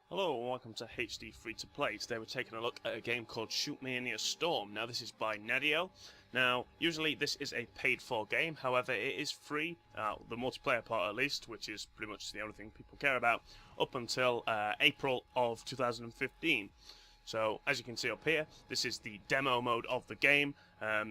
Hello and welcome to HD Free to Play. Today we're taking a look at a game called ShootMania Storm. Now this is by Nedio. Now usually this is a paid for game, however it is free, the multiplayer part at least, which is pretty much the only thing people care about, up until April of 2015. So as you can see up here, this is the demo mode of the game.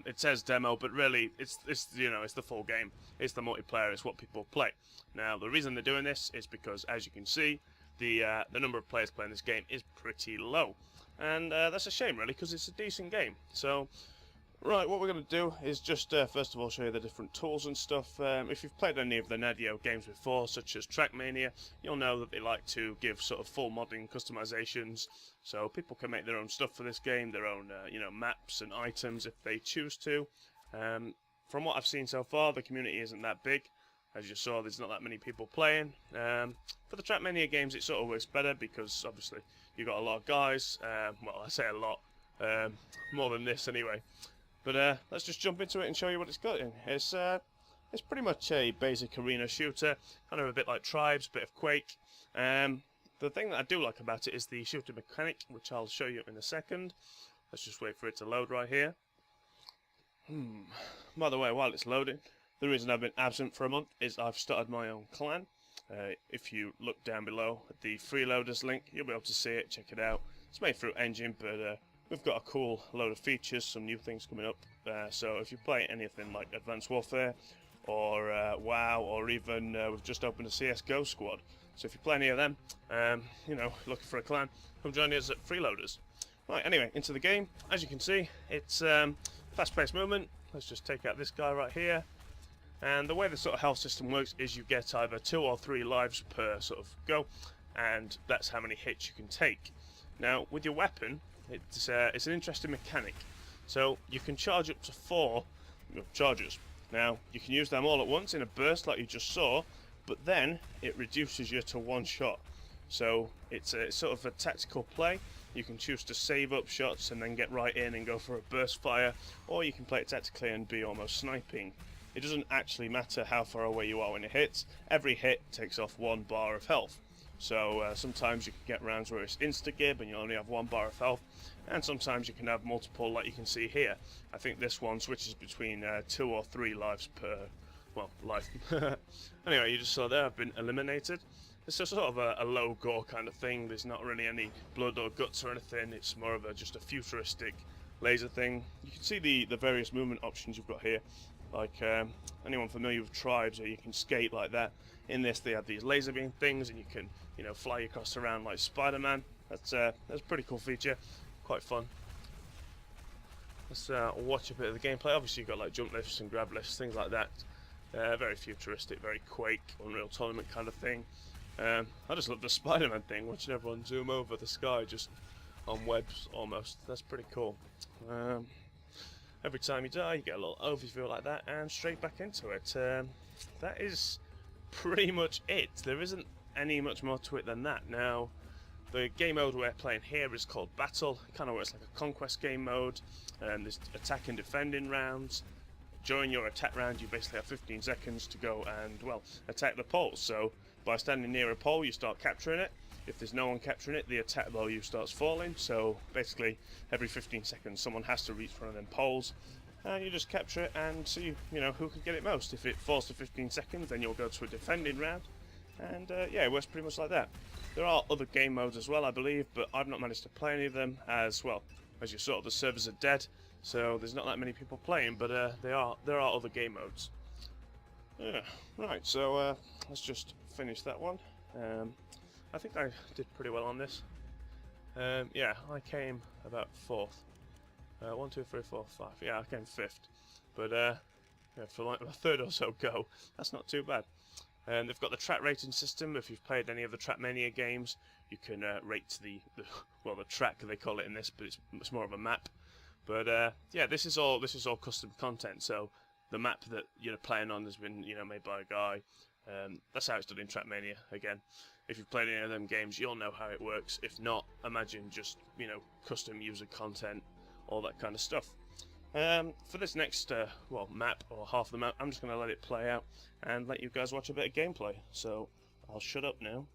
It says demo, but really it's the full game. It's the multiplayer. It's what people play. Now the reason they're doing this is because, as you can see, the number of players playing this game is pretty low, and that's a shame really, because it's a decent game. So right, what we're going to do is just first of all show you the different tools and stuff. If you've played any of the Nedio games before, such as ShootMania, you'll know that they like to give sort of full modding customizations, so people can make their own stuff for this game, their own maps and items if they choose to. From what I've seen so far, the community isn't that big. As you saw, there's not that many people playing. For the ShootMania games, it sort of works better because obviously you've got a lot of guys. Well, I say a lot, more than this anyway. But let's just jump into it and show you what it's got in. It's pretty much a basic arena shooter, kind of a bit like Tribes, bit of Quake. The thing that I do like about it is the shooting mechanic, which I'll show you in a second. Let's just wait for it to load right here. By the way, while it's loading, the reason I've been absent for a month is I've started my own clan. If you look down below at the freeloaders link, you'll be able to see it, check it out. It's made through Engine, but we've got a cool load of features, some new things coming up. So if you play anything like Advanced Warfare, or WoW, or even we've just opened a CSGO squad. So if you play any of them, looking for a clan, come join us at freeloaders. Right, anyway, into the game. As you can see, it's fast-paced movement. Let's just take out this guy right here. And the way the sort of health system works is you get either 2 or 3 lives per sort of go, and that's how many hits you can take. Now, with your weapon, it's an interesting mechanic. So you can charge up to 4 charges. Now, you can use them all at once in a burst like you just saw, but then it reduces you to 1 shot. So it's sort of a tactical play. You can choose to save up shots and then get right in and go for a burst fire, or you can play it tactically and be almost sniping. It doesn't actually matter how far away you are when it hits. Every hit takes off 1 bar of health. So sometimes you can get rounds where it's insta-gib and you only have 1 bar of health, and sometimes you can have multiple like you can see here. I think this one switches between 2 or 3 lives per, life. Anyway, you just saw there I've been eliminated. It's just sort of a low gore kind of thing. There's not really any blood or guts or anything. It's more of just a futuristic laser thing. You can see the various movement options you've got here. Like anyone familiar with Tribes, or you can skate like that. In this, they have these laser beam things, and you can, fly across around like Spider-Man. That's a pretty cool feature, quite fun. Let's watch a bit of the gameplay. Obviously, you've got like jump lifts and grab lifts, things like that. Very futuristic, very Quake, Unreal Tournament kind of thing. I just love the Spider-Man thing, watching everyone zoom over the sky just on webs almost. That's pretty cool. Every time you die, you get a little overview like that, and straight back into it. That is pretty much it. There isn't any much more to it than that. Now, the game mode we're playing here is called Battle. It kind of works like a conquest game mode. There's attack and defending rounds. During your attack round, you basically have 15 seconds to go and, attack the poles. So, by standing near a pole, you start capturing it. If there's no one capturing it, the attack value starts falling. So basically, every 15 seconds, someone has to reach one of them poles. You just capture it and see, who can get it most. If it falls to 15 seconds, then you'll go to a defending round. And it works pretty much like that. There are other game modes as well, I believe, but I've not managed to play any of them. As you saw, the servers are dead, so there's not that many people playing. But there are other game modes. Yeah, right. So let's just finish that one. I think I did pretty well on this. I came about 4th. 1, 2, 3, 4, 5. Yeah, I came 5th. But for like my 3rd or so go, that's not too bad. And they've got the track rating system. If you've played any of the ShootMania games, you can rate the track they call it in this, but it's more of a map. But this is all custom content. So the map that you're playing on has been made by a guy. That's how it's done in ShootMania. Again, if you've played any of them games, you'll know how it works. If not, imagine just custom user content, all that kind of stuff. For this next map, or half the map, I'm just going to let it play out and let you guys watch a bit of gameplay. So I'll shut up now.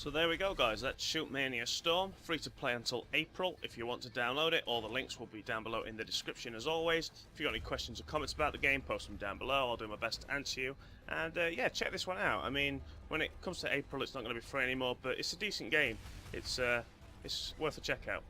So there we go, guys, that's ShootMania Storm, free to play until April. If you want to download it, all the links will be down below in the description as always. If you've got any questions or comments about the game, post them down below, I'll do my best to answer you. And yeah, check this one out. I mean, when it comes to April it's not going to be free anymore, but it's a decent game. It's worth a check out.